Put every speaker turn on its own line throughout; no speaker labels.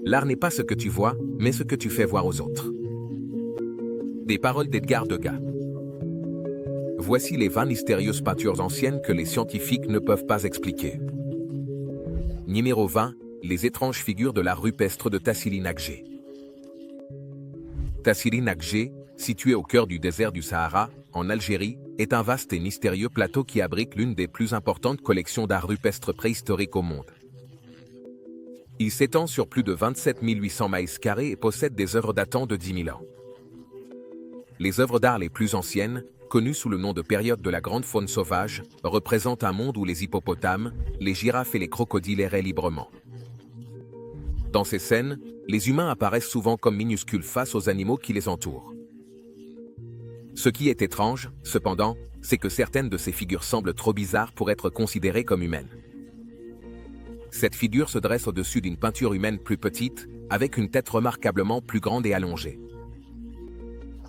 L'art n'est pas ce que tu vois, mais ce que tu fais voir aux autres. Des paroles d'Edgar Degas. Voici les 20 mystérieuses peintures anciennes que les scientifiques ne peuvent pas expliquer. Numéro 20, les étranges figures de l'art rupestre de Tassili Naqshbeh. Tassili Naqshbeh, situé au cœur du désert du Sahara, en Algérie, est un vaste et mystérieux plateau qui abrite l'une des plus importantes collections d'art rupestre préhistorique au monde. Il s'étend sur plus de 27 800 milles carrés et possède des œuvres datant de 10 000 ans. Les œuvres d'art les plus anciennes, connues sous le nom de période de la grande faune sauvage, représentent un monde où les hippopotames, les girafes et les crocodiles erraient librement. Dans ces scènes, les humains apparaissent souvent comme minuscules face aux animaux qui les entourent. Ce qui est étrange, cependant, c'est que certaines de ces figures semblent trop bizarres pour être considérées comme humaines. Cette figure se dresse au-dessus d'une peinture humaine plus petite, avec une tête remarquablement plus grande et allongée.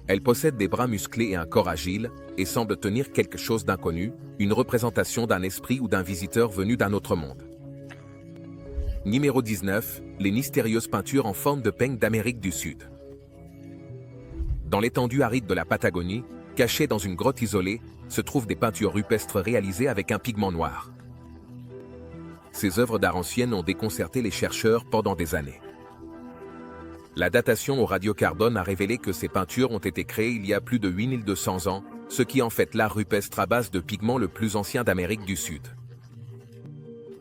Elle possède des bras musclés et un corps agile, et semble tenir quelque chose d'inconnu, une représentation d'un esprit ou d'un visiteur venu d'un autre monde. Numéro 19, les mystérieuses peintures en forme de peigne d'Amérique du Sud. Dans l'étendue aride de la Patagonie, cachée dans une grotte isolée, se trouvent des peintures rupestres réalisées avec un pigment noir. Ces œuvres d'art anciennes ont déconcerté les chercheurs pendant des années. La datation au radiocarbone a révélé que ces peintures ont été créées il y a plus de 8200 ans, ce qui en fait l'art rupestre à base de pigments le plus ancien d'Amérique du Sud.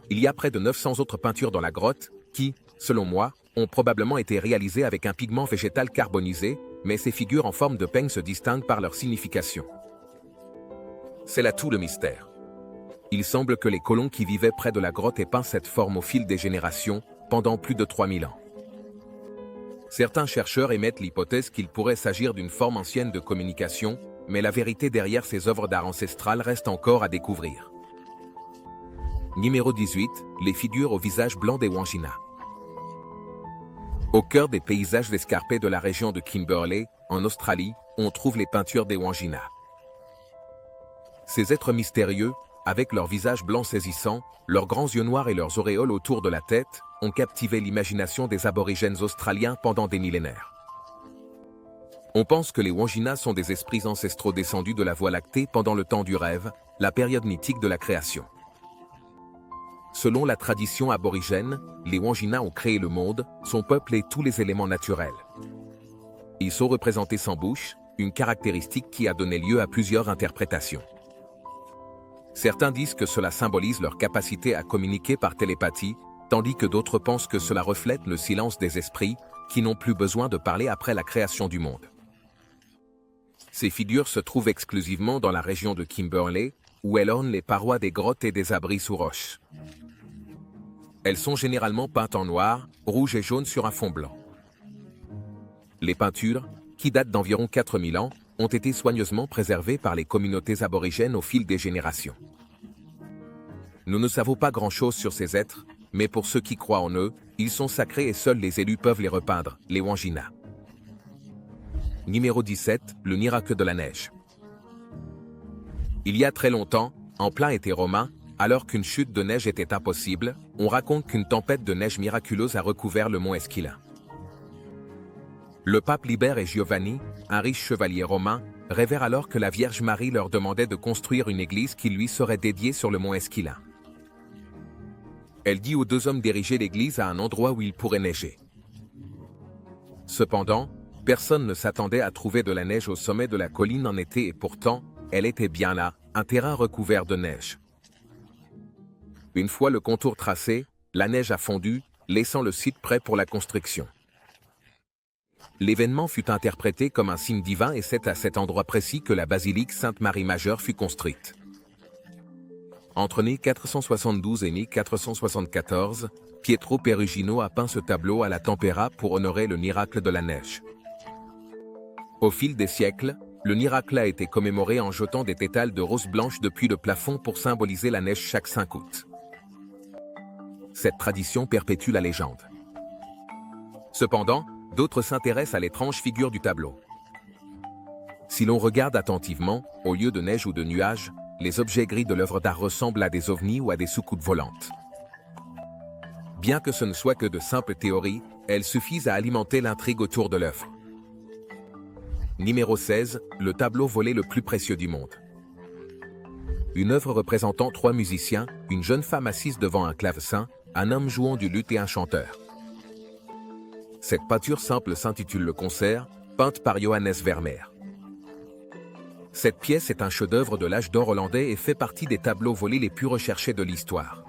Il y a près de 900 autres peintures dans la grotte, qui, selon moi, ont probablement été réalisées avec un pigment végétal carbonisé, mais ces figures en forme de peigne se distinguent par leur signification. C'est là tout le mystère. Il semble que les colons qui vivaient près de la grotte aient peint cette forme au fil des générations, pendant plus de 3000 ans. Certains chercheurs émettent l'hypothèse qu'il pourrait s'agir d'une forme ancienne de communication, mais la vérité derrière ces œuvres d'art ancestrales reste encore à découvrir. Numéro 18, les figures au visage blanc des Wandjina. Au cœur des paysages escarpés de la région de Kimberley, en Australie, on trouve les peintures des Wandjina. Ces êtres mystérieux, avec leurs visages blancs saisissants, leurs grands yeux noirs et leurs auréoles autour de la tête, ont captivé l'imagination des aborigènes australiens pendant des millénaires. On pense que les Wandjina sont des esprits ancestraux descendus de la Voie lactée pendant le temps du rêve, la période mythique de la création. Selon la tradition aborigène, les Wandjina ont créé le monde, son peuple et tous les éléments naturels. Ils sont représentés sans bouche, une caractéristique qui a donné lieu à plusieurs interprétations. Certains disent que cela symbolise leur capacité à communiquer par télépathie, tandis que d'autres pensent que cela reflète le silence des esprits, qui n'ont plus besoin de parler après la création du monde. Ces figures se trouvent exclusivement dans la région de Kimberley, où elles ornent les parois des grottes et des abris sous roches. Elles sont généralement peintes en noir, rouge et jaune sur un fond blanc. Les peintures, qui datent d'environ 4000 ans, ont été soigneusement préservées par les communautés aborigènes au fil des générations. Nous ne savons pas grand-chose sur ces êtres, mais pour ceux qui croient en eux, ils sont sacrés et seuls les élus peuvent les repeindre, les Wandjina. Numéro 17, le miracle de la neige. Il y a très longtemps, en plein été romain, alors qu'une chute de neige était impossible, on raconte qu'une tempête de neige miraculeuse a recouvert le mont Esquilin. Le pape Libère et Giovanni, un riche chevalier romain, rêvèrent alors que la Vierge Marie leur demandait de construire une église qui lui serait dédiée sur le mont Esquilin. Elle dit aux deux hommes d'ériger l'église à un endroit où il pourrait neiger. Cependant, personne ne s'attendait à trouver de la neige au sommet de la colline en été et pourtant, elle était bien là, un terrain recouvert de neige. Une fois le contour tracé, la neige a fondu, laissant le site prêt pour la construction. L'événement fut interprété comme un signe divin et c'est à cet endroit précis que la basilique Sainte-Marie Majeure fut construite. Entre 1472 et 1474, Pietro Perugino a peint ce tableau à la tempéra pour honorer le miracle de la neige. Au fil des siècles, le miracle a été commémoré en jetant des pétales de rose blanche depuis le plafond pour symboliser la neige chaque 5 août. Cette tradition perpétue la légende. Cependant, d'autres s'intéressent à l'étrange figure du tableau. Si l'on regarde attentivement, au lieu de neige ou de nuages, les objets gris de l'œuvre d'art ressemblent à des ovnis ou à des soucoupes volantes. Bien que ce ne soit que de simples théories, elles suffisent à alimenter l'intrigue autour de l'œuvre. Numéro 16, le tableau volé le plus précieux du monde. Une œuvre représentant 3 musiciens, une jeune femme assise devant un clavecin, un homme jouant du luth et un chanteur. Cette peinture simple s'intitule Le Concert, peinte par Johannes Vermeer. Cette pièce est un chef-d'œuvre de l'âge d'or hollandais et fait partie des tableaux volés les plus recherchés de l'histoire.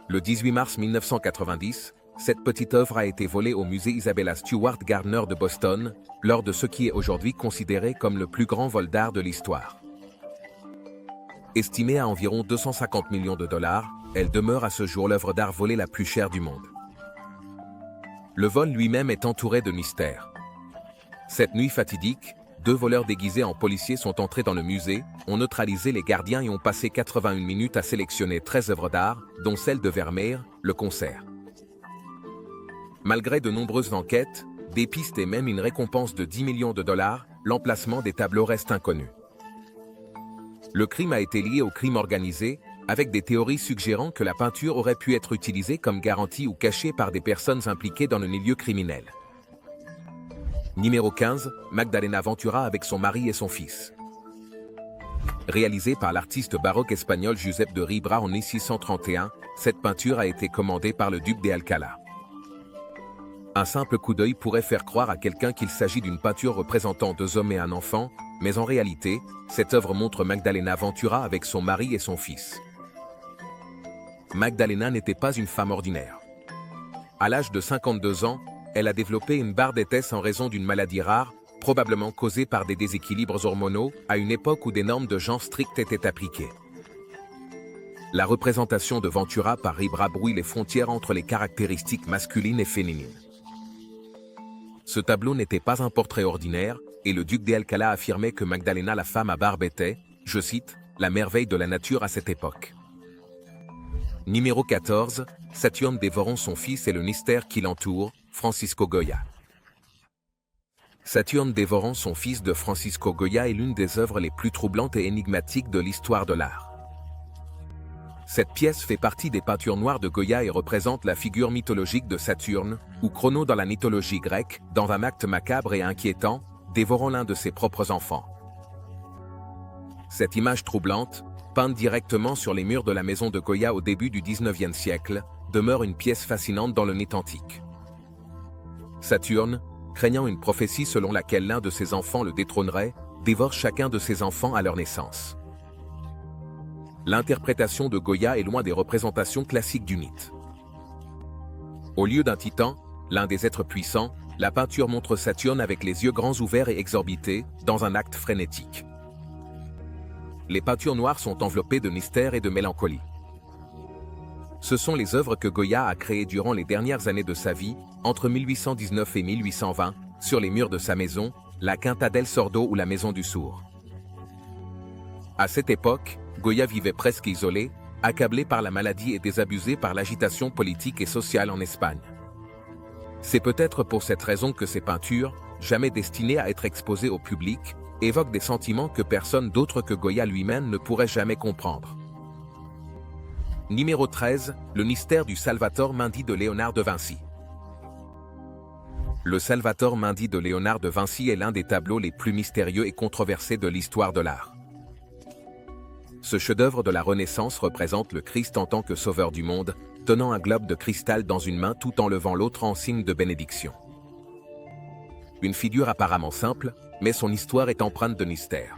Le 18 mars 1990, cette petite œuvre a été volée au musée Isabella Stewart Gardner de Boston, lors de ce qui est aujourd'hui considéré comme le plus grand vol d'art de l'histoire. Estimée à environ 250 millions de dollars, elle demeure à ce jour l'œuvre d'art volée la plus chère du monde. Le vol lui-même est entouré de mystères. Cette nuit fatidique, 2 voleurs déguisés en policiers sont entrés dans le musée, ont neutralisé les gardiens et ont passé 81 minutes à sélectionner 13 œuvres d'art, dont celle de Vermeer, Le Concert. Malgré de nombreuses enquêtes, des pistes et même une récompense de 10 millions de dollars, l'emplacement des tableaux reste inconnu. Le crime a été lié au crime organisé, avec des théories suggérant que la peinture aurait pu être utilisée comme garantie ou cachée par des personnes impliquées dans le milieu criminel. Numéro 15, Magdalena Ventura avec son mari et son fils. Réalisée par l'artiste baroque espagnol Josep de Ribera en 1631, cette peinture a été commandée par le duc d'Alcalá. Un simple coup d'œil pourrait faire croire à quelqu'un qu'il s'agit d'une peinture représentant 2 hommes et un enfant, mais en réalité, cette œuvre montre Magdalena Ventura avec son mari et son fils. Magdalena n'était pas une femme ordinaire. À l'âge de 52 ans, elle a développé une barre d'étesse en raison d'une maladie rare, probablement causée par des déséquilibres hormonaux, à une époque où des normes de genre strictes étaient appliquées. La représentation de Ventura par Ribera brouille les frontières entre les caractéristiques masculines et féminines. Ce tableau n'était pas un portrait ordinaire, et le duc d'Alcalá affirmait que Magdalena la femme à barbe était, je cite, la merveille de la nature à cette époque. Numéro 14, Saturne dévorant son fils et le mystère qui l'entoure, Francisco Goya. Saturne dévorant son fils de Francisco Goya est l'une des œuvres les plus troublantes et énigmatiques de l'histoire de l'art. Cette pièce fait partie des peintures noires de Goya et représente la figure mythologique de Saturne, ou Chrono dans la mythologie grecque, dans un acte macabre et inquiétant, dévorant l'un de ses propres enfants. Cette image troublante, peinte directement sur les murs de la maison de Goya au début du XIXe siècle, demeure une pièce fascinante dans le mythe antique. Saturne, craignant une prophétie selon laquelle l'un de ses enfants le détrônerait, dévore chacun de ses enfants à leur naissance. L'interprétation de Goya est loin des représentations classiques du mythe. Au lieu d'un titan, l'un des êtres puissants, la peinture montre Saturne avec les yeux grands ouverts et exorbités, dans un acte frénétique. Les peintures noires sont enveloppées de mystère et de mélancolie. Ce sont les œuvres que Goya a créées durant les dernières années de sa vie, entre 1819 et 1820, sur les murs de sa maison, la Quinta del Sordo ou la Maison du Sourd. À cette époque, Goya vivait presque isolé, accablé par la maladie et désabusé par l'agitation politique et sociale en Espagne. C'est peut-être pour cette raison que ces peintures, jamais destinées à être exposées au public, évoquent des sentiments que personne d'autre que Goya lui-même ne pourrait jamais comprendre. Numéro 13, le mystère du Salvator Mundi de Léonard de Vinci. Le Salvator Mundi de Léonard de Vinci est l'un des tableaux les plus mystérieux et controversés de l'histoire de l'art. Ce chef-d'œuvre de la Renaissance représente le Christ en tant que sauveur du monde, tenant un globe de cristal dans une main tout en levant l'autre en signe de bénédiction. Une figure apparemment simple, mais son histoire est empreinte de mystère.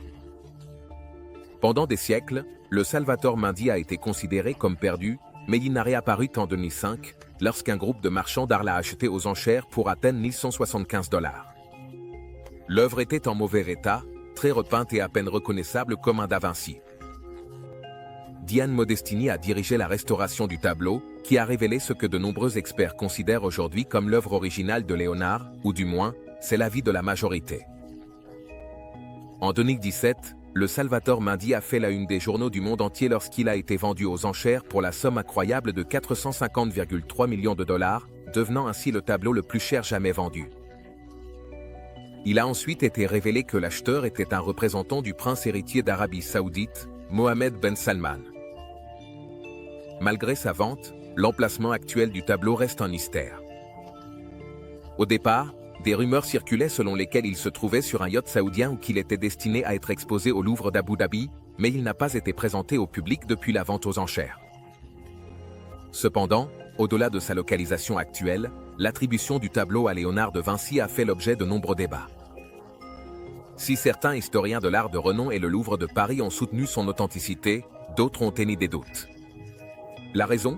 Pendant des siècles, le Salvator Mundi a été considéré comme perdu, mais il n'a réapparu qu'en 2005, lorsqu'un groupe de marchands d'art l'a acheté aux enchères pour à peine 1175 $. L'œuvre était en mauvais état, très repeinte et à peine reconnaissable comme un Da Vinci. Diane Modestini a dirigé la restauration du tableau, qui a révélé ce que de nombreux experts considèrent aujourd'hui comme l'œuvre originale de Léonard, ou du moins, c'est l'avis de la majorité. En 2017, le Salvator Mundi a fait la une des journaux du monde entier lorsqu'il a été vendu aux enchères pour la somme incroyable de 450,3 millions de $, devenant ainsi le tableau le plus cher jamais vendu. Il a ensuite été révélé que l'acheteur était un représentant du prince héritier d'Arabie Saoudite, Mohammed Ben Salman. Malgré sa vente, l'emplacement actuel du tableau reste un mystère. Au départ, des rumeurs circulaient selon lesquelles il se trouvait sur un yacht saoudien ou qu'il était destiné à être exposé au Louvre d'Abu Dhabi, mais il n'a pas été présenté au public depuis la vente aux enchères. Cependant, au-delà de sa localisation actuelle, l'attribution du tableau à Léonard de Vinci a fait l'objet de nombreux débats. Si certains historiens de l'art de renom et le Louvre de Paris ont soutenu son authenticité, d'autres ont émis des doutes. La raison ?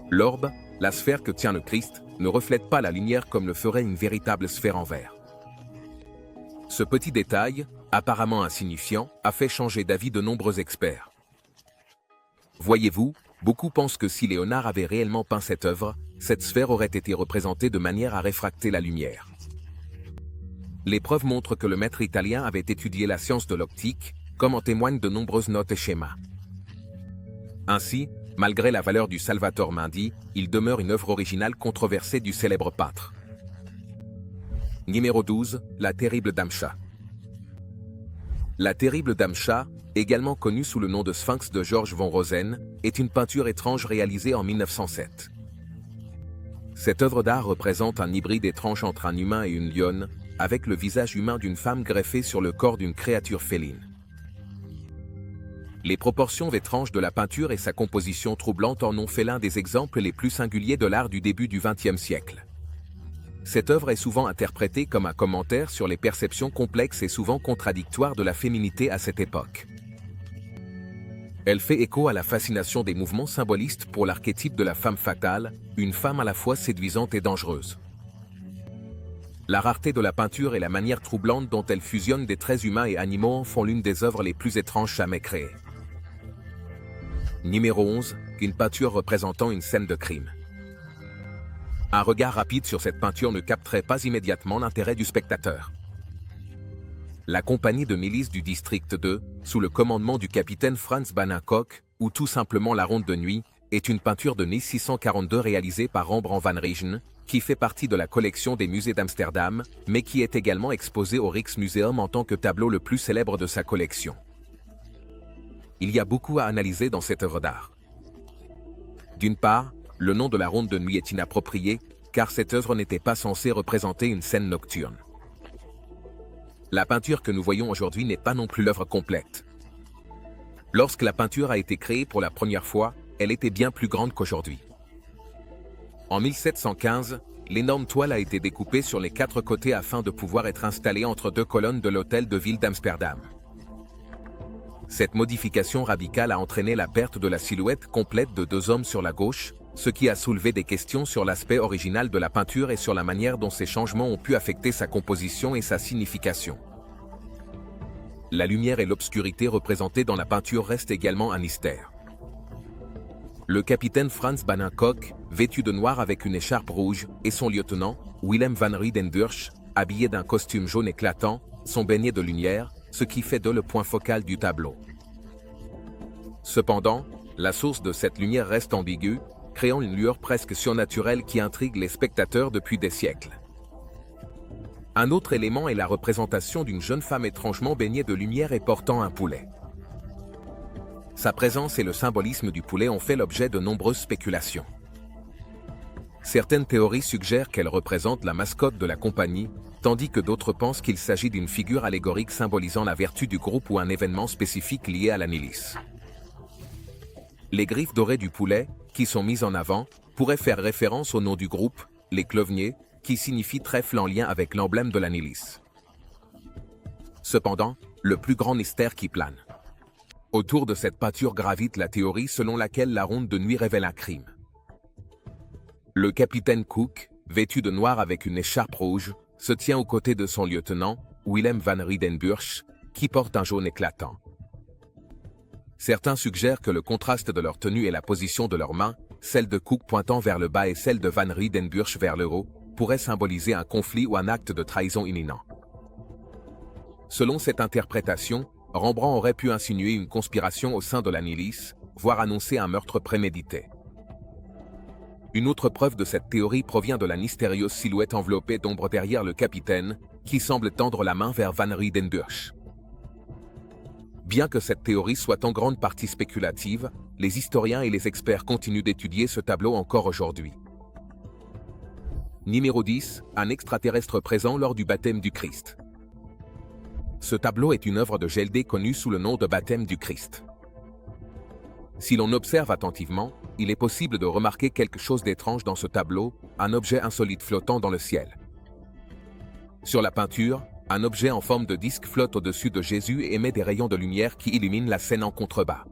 L'orbe, la sphère que tient le Christ, ne reflète pas la lumière comme le ferait une véritable sphère en verre. Ce petit détail, apparemment insignifiant, a fait changer d'avis de nombreux experts. Voyez-vous, beaucoup pensent que si Léonard avait réellement peint cette œuvre, cette sphère aurait été représentée de manière à réfracter la lumière. Les preuves montrent que le maître italien avait étudié la science de l'optique, comme en témoignent de nombreuses notes et schémas. Ainsi, malgré la valeur du Salvator Mundi, il demeure une œuvre originale controversée du célèbre peintre. Numéro 12, la terrible Dame Chat. La terrible Dame Chat, également connue sous le nom de Sphinx de Georges von Rosen, est une peinture étrange réalisée en 1907. Cette œuvre d'art représente un hybride étrange entre un humain et une lionne, avec le visage humain d'une femme greffé sur le corps d'une créature féline. Les proportions étranges de la peinture et sa composition troublante en ont fait l'un des exemples les plus singuliers de l'art du début du XXe siècle. Cette œuvre est souvent interprétée comme un commentaire sur les perceptions complexes et souvent contradictoires de la féminité à cette époque. Elle fait écho à la fascination des mouvements symbolistes pour l'archétype de la femme fatale, une femme à la fois séduisante et dangereuse. La rareté de la peinture et la manière troublante dont elle fusionne des traits humains et animaux en font l'une des œuvres les plus étranges jamais créées. Numéro 11, une peinture représentant une scène de crime. Un regard rapide sur cette peinture ne capterait pas immédiatement l'intérêt du spectateur. La compagnie de milice du district 2, sous le commandement du capitaine Franz Banenkock, ou tout simplement la Ronde de nuit, est une peinture de 1642 réalisée par Rembrandt van Rijn, qui fait partie de la collection des musées d'Amsterdam, mais qui est également exposée au Rijksmuseum en tant que tableau le plus célèbre de sa collection. Il y a beaucoup à analyser dans cette œuvre d'art. D'une part, le nom de la Ronde de nuit est inapproprié, car cette œuvre n'était pas censée représenter une scène nocturne. La peinture que nous voyons aujourd'hui n'est pas non plus l'œuvre complète. Lorsque la peinture a été créée pour la première fois, elle était bien plus grande qu'aujourd'hui. En 1715, l'énorme toile a été découpée sur les 4 côtés afin de pouvoir être installée entre 2 colonnes de l'hôtel de ville d'Amsterdam. Cette modification radicale a entraîné la perte de la silhouette complète de 2 hommes sur la gauche, ce qui a soulevé des questions sur l'aspect original de la peinture et sur la manière dont ces changements ont pu affecter sa composition et sa signification. La lumière et l'obscurité représentées dans la peinture restent également un mystère. Le capitaine Franz Banenkock, vêtu de noir avec une écharpe rouge, et son lieutenant, Willem van Ruydenburch, habillé d'un costume jaune éclatant, sont baignés de lumière, ce qui fait d'eux le point focal du tableau. Cependant, la source de cette lumière reste ambiguë, créant une lueur presque surnaturelle qui intrigue les spectateurs depuis des siècles. Un autre élément est la représentation d'une jeune femme étrangement baignée de lumière et portant un poulet. Sa présence et le symbolisme du poulet ont fait l'objet de nombreuses spéculations. Certaines théories suggèrent qu'elle représente la mascotte de la compagnie, tandis que d'autres pensent qu'il s'agit d'une figure allégorique symbolisant la vertu du groupe ou un événement spécifique lié à la milice. Les griffes dorées du poulet, qui sont mises en avant, pourraient faire référence au nom du groupe, les clovniers, qui signifie trèfle en lien avec l'emblème de la milice. Cependant, le plus grand mystère qui plane. Autour de cette peinture gravite la théorie selon laquelle la Ronde de nuit révèle un crime. Le capitaine Cook, vêtu de noir avec une écharpe rouge, se tient aux côtés de son lieutenant, Willem van Ruydenburch, qui porte un jaune éclatant. Certains suggèrent que le contraste de leur tenue et la position de leurs mains, celle de Cook pointant vers le bas et celle de van Ruydenburch vers le haut, pourrait symboliser un conflit ou un acte de trahison imminent. Selon cette interprétation, Rembrandt aurait pu insinuer une conspiration au sein de la milice, voire annoncer un meurtre prémédité. Une autre preuve de cette théorie provient de la mystérieuse silhouette enveloppée d'ombre derrière le capitaine, qui semble tendre la main vers van Ruydenburch. Bien que cette théorie soit en grande partie spéculative, les historiens et les experts continuent d'étudier ce tableau encore aujourd'hui. Numéro 10, un extraterrestre présent lors du baptême du Christ. Ce tableau est une œuvre de GLD connue sous le nom de baptême du Christ. Si l'on observe attentivement, il est possible de remarquer quelque chose d'étrange dans ce tableau, un objet insolite flottant dans le ciel. Sur la peinture, un objet en forme de disque flotte au-dessus de Jésus et émet des rayons de lumière qui illuminent la scène en contrebas.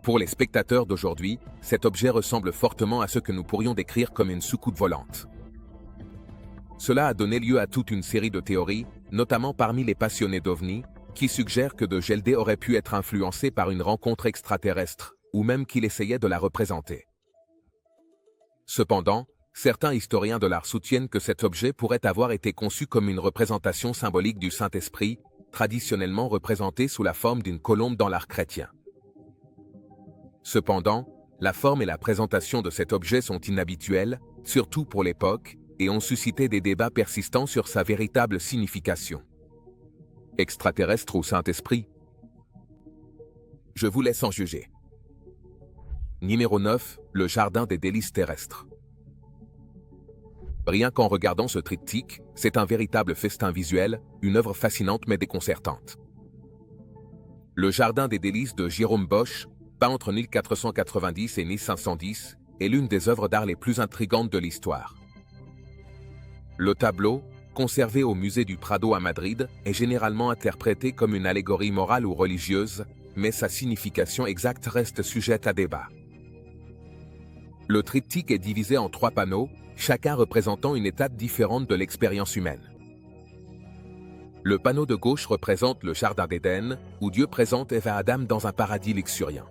Pour les spectateurs d'aujourd'hui, cet objet ressemble fortement à ce que nous pourrions décrire comme une soucoupe volante. Cela a donné lieu à toute une série de théories, notamment parmi les passionnés d'OVNI, qui suggèrent que de GLD aurait pu être influencé par une rencontre extraterrestre, ou même qu'il essayait de la représenter. Cependant, certains historiens de l'art soutiennent que cet objet pourrait avoir été conçu comme une représentation symbolique du Saint-Esprit, traditionnellement représenté sous la forme d'une colombe dans l'art chrétien. Cependant, la forme et la présentation de cet objet sont inhabituelles, surtout pour l'époque, et ont suscité des débats persistants sur sa véritable signification. Extraterrestre ou Saint-Esprit? Je vous laisse en juger. Numéro 9, le jardin des délices terrestres. Rien qu'en regardant ce triptyque, c'est un véritable festin visuel, une œuvre fascinante mais déconcertante. Le jardin des délices de Jérôme Bosch, peint entre 1490 et 1510, est l'une des œuvres d'art les plus intrigantes de l'histoire. Le tableau, conservé au musée du Prado à Madrid, est généralement interprété comme une allégorie morale ou religieuse, mais sa signification exacte reste sujette à débat. Le triptyque est divisé en 3 panneaux, chacun représentant une étape différente de l'expérience humaine. Le panneau de gauche représente le Jardin d'Éden, où Dieu présente Ève à Adam dans un paradis luxuriant.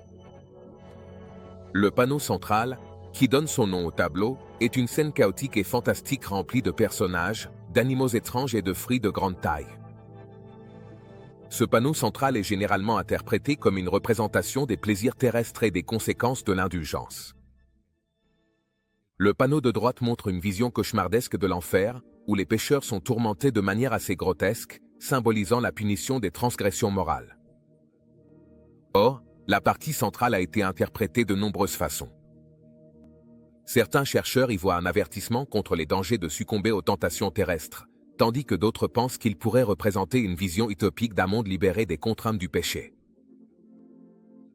Le panneau central, qui donne son nom au tableau, est une scène chaotique et fantastique remplie de personnages, d'animaux étranges et de fruits de grande taille. Ce panneau central est généralement interprété comme une représentation des plaisirs terrestres et des conséquences de l'indulgence. Le panneau de droite montre une vision cauchemardesque de l'enfer, où les pécheurs sont tourmentés de manière assez grotesque, symbolisant la punition des transgressions morales. Or, la partie centrale a été interprétée de nombreuses façons. Certains chercheurs y voient un avertissement contre les dangers de succomber aux tentations terrestres, tandis que d'autres pensent qu'il pourrait représenter une vision utopique d'un monde libéré des contraintes du péché.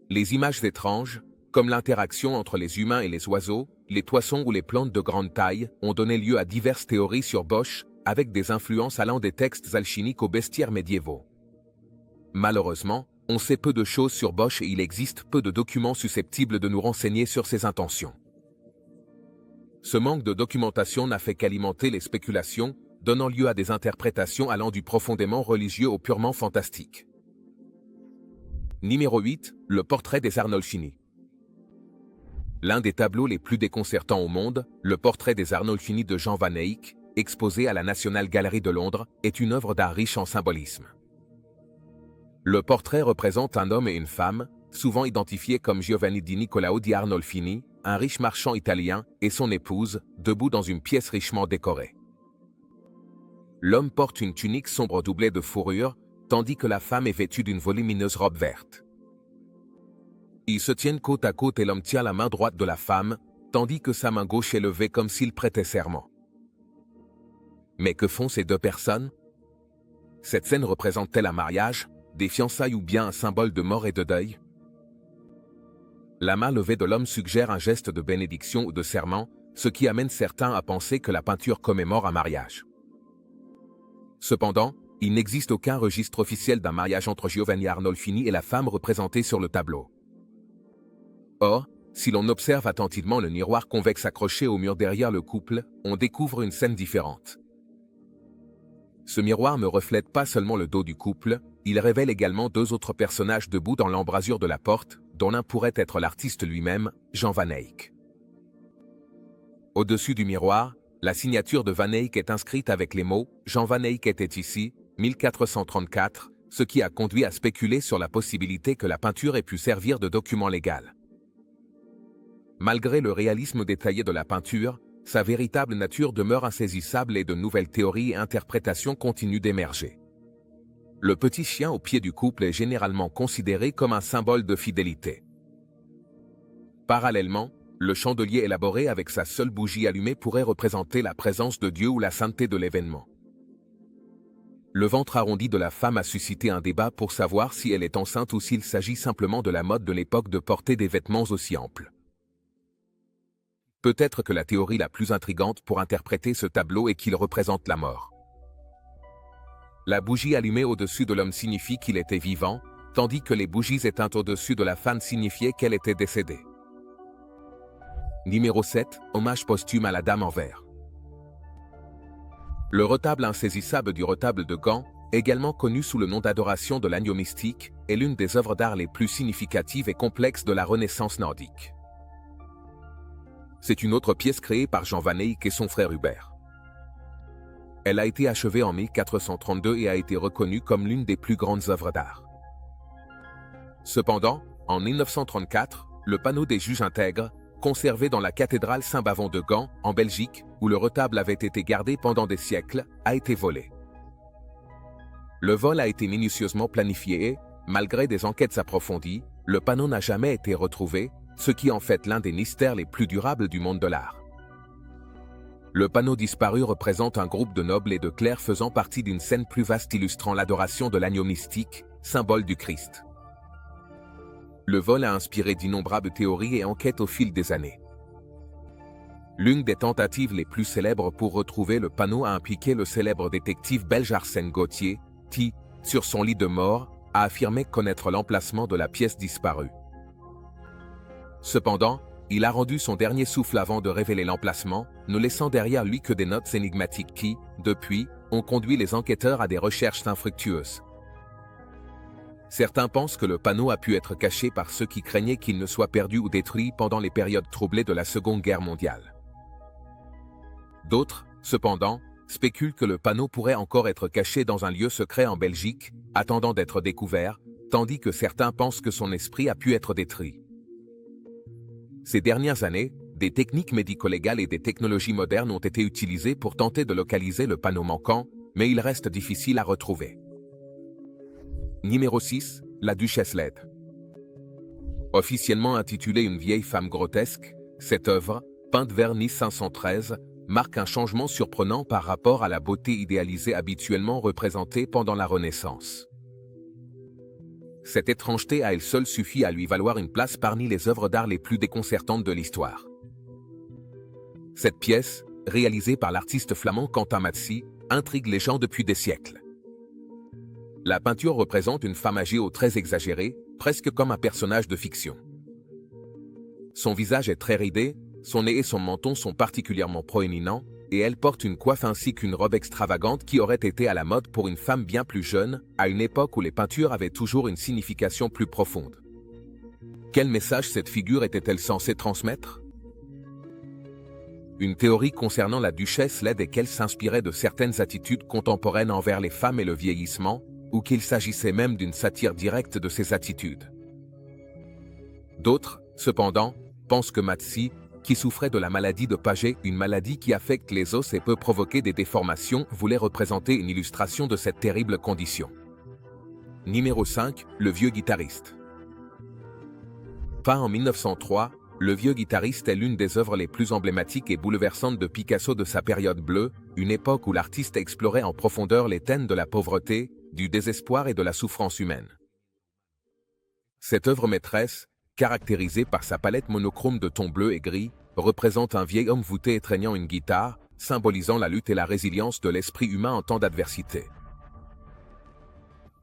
Les images étranges, comme l'interaction entre les humains et les oiseaux, les poissons ou les plantes de grande taille, ont donné lieu à diverses théories sur Bosch, avec des influences allant des textes alchimiques aux bestiaires médiévaux. Malheureusement, on sait peu de choses sur Bosch et il existe peu de documents susceptibles de nous renseigner sur ses intentions. Ce manque de documentation n'a fait qu'alimenter les spéculations, donnant lieu à des interprétations allant du profondément religieux au purement fantastique. Numéro 8, le portrait des Arnolfini. L'un des tableaux les plus déconcertants au monde, le portrait des Arnolfini de Jan van Eyck, exposé à la National Gallery de Londres, est une œuvre d'art riche en symbolisme. Le portrait représente un homme et une femme, souvent identifiés comme Giovanni di Niccolao di Arnolfini, un riche marchand italien, et son épouse, debout dans une pièce richement décorée. L'homme porte une tunique sombre doublée de fourrure, tandis que la femme est vêtue d'une volumineuse robe verte. Ils se tiennent côte à côte et l'homme tient la main droite de la femme, tandis que sa main gauche est levée comme s'il prêtait serment. Mais que font ces deux personnes? Cette scène représente-t-elle un mariage, des fiançailles ou bien un symbole de mort et de deuil? La main levée de l'homme suggère un geste de bénédiction ou de serment, ce qui amène certains à penser que la peinture commémore un mariage. Cependant, il n'existe aucun registre officiel d'un mariage entre Giovanni Arnolfini et la femme représentée sur le tableau. Or, si l'on observe attentivement le miroir convexe accroché au mur derrière le couple, on découvre une scène différente. Ce miroir ne reflète pas seulement le dos du couple, il révèle également deux autres personnages debout dans l'embrasure de la porte, dont l'un pourrait être l'artiste lui-même, Jan van Eyck. Au-dessus du miroir, la signature de Van Eyck est inscrite avec les mots « Jan van Eyck était ici, 1434 », ce qui a conduit à spéculer sur la possibilité que la peinture ait pu servir de document légal. Malgré le réalisme détaillé de la peinture, sa véritable nature demeure insaisissable et de nouvelles théories et interprétations continuent d'émerger. Le petit chien au pied du couple est généralement considéré comme un symbole de fidélité. Parallèlement, Le chandelier élaboré avec sa seule bougie allumée pourrait représenter la présence de Dieu ou la sainteté de l'événement. Le ventre arrondi de la femme a suscité un débat pour savoir si elle est enceinte ou s'il s'agit simplement de la mode de l'époque de porter des vêtements aussi amples. Peut-être que la théorie la plus intrigante pour interpréter ce tableau est qu'il représente la mort. La bougie allumée au-dessus de l'homme signifie qu'il était vivant, tandis que les bougies éteintes au-dessus de la femme signifiaient qu'elle était décédée. Numéro 7. Hommage posthume à la Dame en verre. Le retable insaisissable du retable de Gand, également connu sous le nom d'adoration de l'agneau mystique, est l'une des œuvres d'art les plus significatives et complexes de la Renaissance nordique. C'est une autre pièce créée par Jean van Eyck et son frère Hubert. Elle a été achevée en 1432 et a été reconnue comme l'une des plus grandes œuvres d'art. Cependant, en 1934, le panneau des juges intègres, conservé dans la cathédrale Saint-Bavon de Gand, en Belgique, où le retable avait été gardé pendant des siècles, a été volé. Le vol a été minutieusement planifié et, malgré des enquêtes approfondies, le panneau n'a jamais été retrouvé, ce qui en fait l'un des mystères les plus durables du monde de l'art. Le panneau disparu représente un groupe de nobles et de clercs faisant partie d'une scène plus vaste illustrant l'adoration de l'agneau mystique, symbole du Christ. Le vol a inspiré d'innombrables théories et enquêtes au fil des années. L'une des tentatives les plus célèbres pour retrouver le panneau a impliqué le célèbre détective belge Arsène Gauthier, qui, sur son lit de mort, a affirmé connaître l'emplacement de la pièce disparue. Cependant, il a rendu son dernier souffle avant de révéler l'emplacement, ne laissant derrière lui que des notes énigmatiques qui, depuis, ont conduit les enquêteurs à des recherches infructueuses. Certains pensent que le panneau a pu être caché par ceux qui craignaient qu'il ne soit perdu ou détruit pendant les périodes troublées de la Seconde Guerre mondiale. D'autres, cependant, spéculent que le panneau pourrait encore être caché dans un lieu secret en Belgique, attendant d'être découvert, tandis que certains pensent que son esprit a pu être détruit. Ces dernières années, des techniques médico-légales et des technologies modernes ont été utilisées pour tenter de localiser le panneau manquant, mais il reste difficile à retrouver. Numéro 6. La Duchesse laide. Officiellement intitulée Une vieille femme grotesque, cette œuvre, peinte vers Nice 513, marque un changement surprenant par rapport à la beauté idéalisée habituellement représentée pendant la Renaissance. Cette étrangeté à elle seule suffit à lui valoir une place parmi les œuvres d'art les plus déconcertantes de l'histoire. Cette pièce, réalisée par l'artiste flamand Quentin Matsy, intrigue les gens depuis des siècles. La peinture représente une femme âgée aux traits exagérés, presque comme un personnage de fiction. Son visage est très ridé, son nez et son menton sont particulièrement proéminents, et elle porte une coiffe ainsi qu'une robe extravagante qui aurait été à la mode pour une femme bien plus jeune, à une époque où les peintures avaient toujours une signification plus profonde. Quel message cette figure était-elle censée transmettre? Une théorie concernant la duchesse laide est qu'elle s'inspirait de certaines attitudes contemporaines envers les femmes et le vieillissement, ou qu'il s'agissait même d'une satire directe de ces attitudes. D'autres, cependant, pensent que Matsy, qui souffrait de la maladie de Paget, une maladie qui affecte les os et peut provoquer des déformations, voulait représenter une illustration de cette terrible condition. Numéro 5. Le vieux guitariste. Peint en 1903, Le vieux guitariste est l'une des œuvres les plus emblématiques et bouleversantes de Picasso de sa période bleue, une époque où l'artiste explorait en profondeur les thèmes de la pauvreté, du désespoir et de la souffrance humaine. Cette œuvre maîtresse, caractérisée par sa palette monochrome de tons bleus et gris, représente un vieil homme voûté étreignant une guitare, symbolisant la lutte et la résilience de l'esprit humain en temps d'adversité.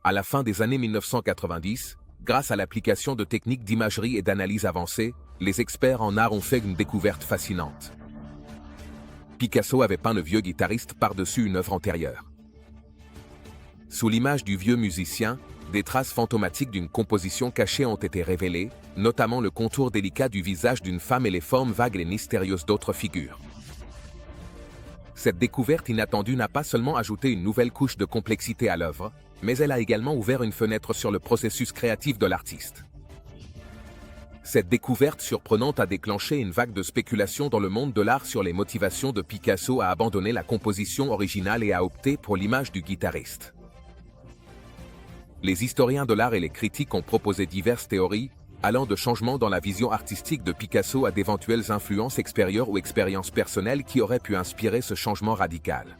À la fin des années 1990, grâce à l'application de techniques d'imagerie et d'analyse avancées, les experts en art ont fait une découverte fascinante. Picasso avait peint le vieux guitariste par-dessus une œuvre antérieure. Sous l'image du vieux musicien, des traces fantomatiques d'une composition cachée ont été révélées, notamment le contour délicat du visage d'une femme et les formes vagues et mystérieuses d'autres figures. Cette découverte inattendue n'a pas seulement ajouté une nouvelle couche de complexité à l'œuvre, mais elle a également ouvert une fenêtre sur le processus créatif de l'artiste. Cette découverte surprenante a déclenché une vague de spéculation dans le monde de l'art sur les motivations de Picasso à abandonner la composition originale et à opter pour l'image du guitariste. Les historiens de l'art et les critiques ont proposé diverses théories, allant de changements dans la vision artistique de Picasso à d'éventuelles influences extérieures ou expériences personnelles qui auraient pu inspirer ce changement radical.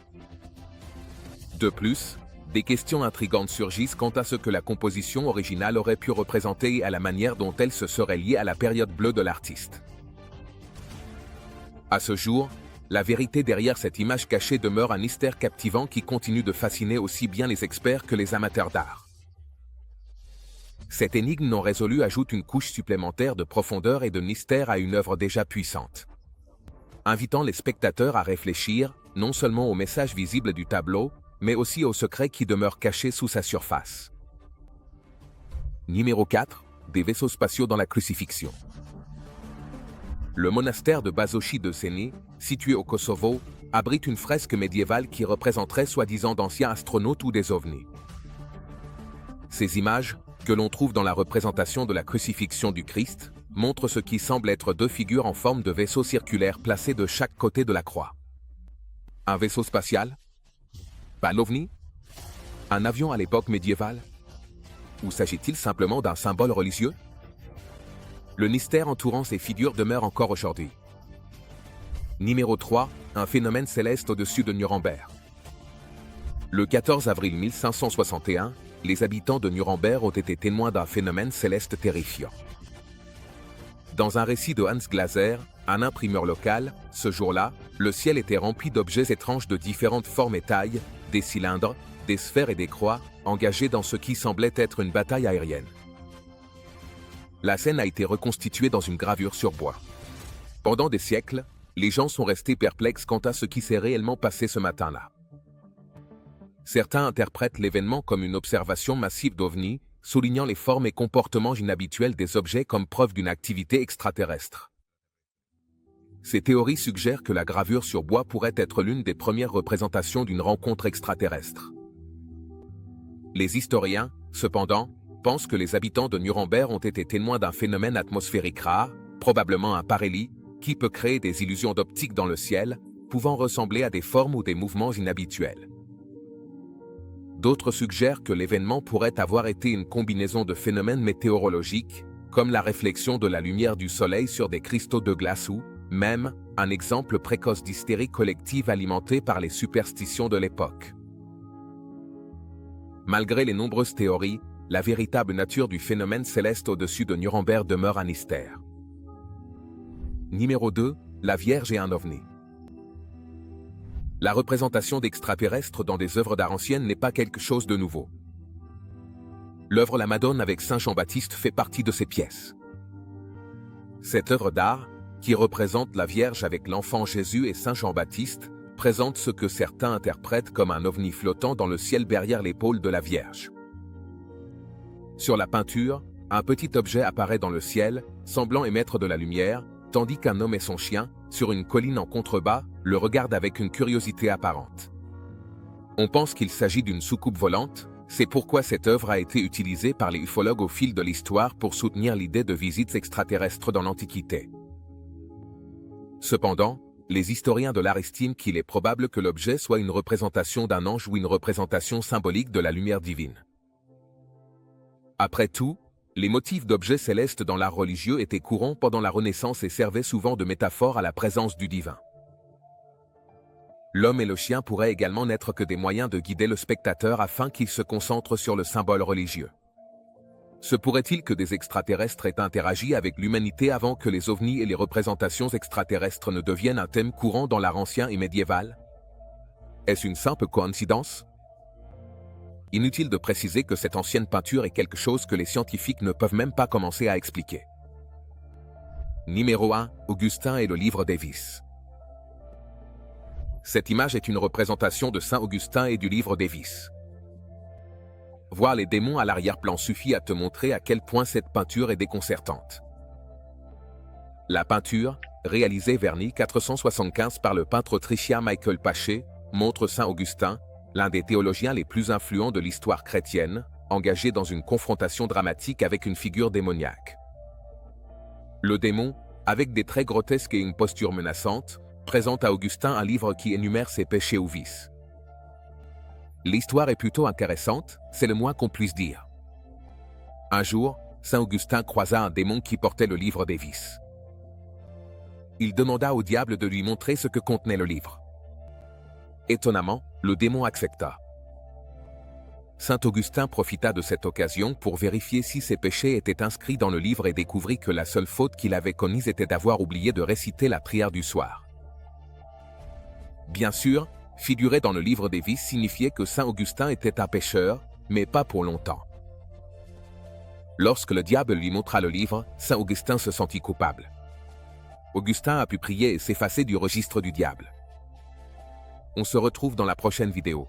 De plus, des questions intrigantes surgissent quant à ce que la composition originale aurait pu représenter et à la manière dont elle se serait liée à la période bleue de l'artiste. À ce jour, la vérité derrière cette image cachée demeure un mystère captivant qui continue de fasciner aussi bien les experts que les amateurs d'art. Cette énigme non résolue ajoute une couche supplémentaire de profondeur et de mystère à une œuvre déjà puissante, invitant les spectateurs à réfléchir non seulement au message visible du tableau, mais aussi aux secrets qui demeurent cachés sous sa surface. Numéro 4. Des vaisseaux spatiaux dans la crucifixion. Le monastère de Bazochi de Séné, situé au Kosovo, abrite une fresque médiévale qui représenterait soi-disant d'anciens astronautes ou des ovnis. Ces images, que l'on trouve dans la représentation de la crucifixion du Christ, montrent ce qui semble être deux figures en forme de vaisseaux circulaires placés de chaque côté de la croix. Un vaisseau spatial? Pas l'OVNI? Un avion à l'époque médiévale? Ou s'agit-il simplement d'un symbole religieux? Le mystère entourant ces figures demeure encore aujourd'hui. Numéro 3. Un phénomène céleste au-dessus de Nuremberg. Le 14 avril 1561, les habitants de Nuremberg ont été témoins d'un phénomène céleste terrifiant. Dans un récit de Hans Glaser, un imprimeur local, ce jour-là, le ciel était rempli d'objets étranges de différentes formes et tailles, des cylindres, des sphères et des croix, engagés dans ce qui semblait être une bataille aérienne. La scène a été reconstituée dans une gravure sur bois. Pendant des siècles, les gens sont restés perplexes quant à ce qui s'est réellement passé ce matin-là. Certains interprètent l'événement comme une observation massive d'OVNI, soulignant les formes et comportements inhabituels des objets comme preuve d'une activité extraterrestre. Ces théories suggèrent que la gravure sur bois pourrait être l'une des premières représentations d'une rencontre extraterrestre. Les historiens, cependant, pensent que les habitants de Nuremberg ont été témoins d'un phénomène atmosphérique rare, probablement un parélie, qui peut créer des illusions d'optique dans le ciel, pouvant ressembler à des formes ou des mouvements inhabituels. D'autres suggèrent que l'événement pourrait avoir été une combinaison de phénomènes météorologiques, comme la réflexion de la lumière du soleil sur des cristaux de glace ou, même, un exemple précoce d'hystérie collective alimentée par les superstitions de l'époque. Malgré les nombreuses théories, la véritable nature du phénomène céleste au-dessus de Nuremberg demeure un mystère. Numéro 2. La Vierge et un ovni. La représentation d'extraterrestres dans des œuvres d'art anciennes n'est pas quelque chose de nouveau. L'œuvre La Madone avec Saint Jean-Baptiste fait partie de ces pièces. Cette œuvre d'art, qui représente la Vierge avec l'enfant Jésus et Saint Jean-Baptiste, présente ce que certains interprètent comme un ovni flottant dans le ciel derrière l'épaule de la Vierge. Sur la peinture, un petit objet apparaît dans le ciel, semblant émettre de la lumière, tandis qu'un homme et son chien, sur une colline en contrebas, le regardent avec une curiosité apparente. On pense qu'il s'agit d'une soucoupe volante, c'est pourquoi cette œuvre a été utilisée par les ufologues au fil de l'histoire pour soutenir l'idée de visites extraterrestres dans l'Antiquité. Cependant, les historiens de l'art estiment qu'il est probable que l'objet soit une représentation d'un ange ou une représentation symbolique de la lumière divine. Après tout, les motifs d'objets célestes dans l'art religieux étaient courants pendant la Renaissance et servaient souvent de métaphore à la présence du divin. L'homme et le chien pourraient également n'être que des moyens de guider le spectateur afin qu'il se concentre sur le symbole religieux. Se pourrait-il que des extraterrestres aient interagi avec l'humanité avant que les ovnis et les représentations extraterrestres ne deviennent un thème courant dans l'art ancien et médiéval? Est-ce une simple coïncidence? Inutile de préciser que cette ancienne peinture est quelque chose que les scientifiques ne peuvent même pas commencer à expliquer. Numéro 1. Augustin et le livre des vices. Cette image est une représentation de Saint Augustin et du livre des vices. Voir les démons à l'arrière-plan suffit à te montrer à quel point cette peinture est déconcertante. La peinture, réalisée vers 1475 par le peintre autrichien Michael Paché, montre Saint Augustin, l'un des théologiens les plus influents de l'histoire chrétienne, engagé dans une confrontation dramatique avec une figure démoniaque. Le démon, avec des traits grotesques et une posture menaçante, présente à Augustin un livre qui énumère ses péchés ou vices. L'histoire est plutôt intéressante, c'est le moins qu'on puisse dire. Un jour, Saint Augustin croisa un démon qui portait le livre des vices. Il demanda au diable de lui montrer ce que contenait le livre. Étonnamment, le démon accepta. Saint Augustin profita de cette occasion pour vérifier si ses péchés étaient inscrits dans le livre et découvrit que la seule faute qu'il avait commise était d'avoir oublié de réciter la prière du soir. Bien sûr, figurer dans le livre des vices signifiait que Saint Augustin était un pécheur, mais pas pour longtemps. Lorsque le diable lui montra le livre, Saint Augustin se sentit coupable. Augustin a pu prier et s'effacer du registre du diable. On se retrouve dans la prochaine vidéo.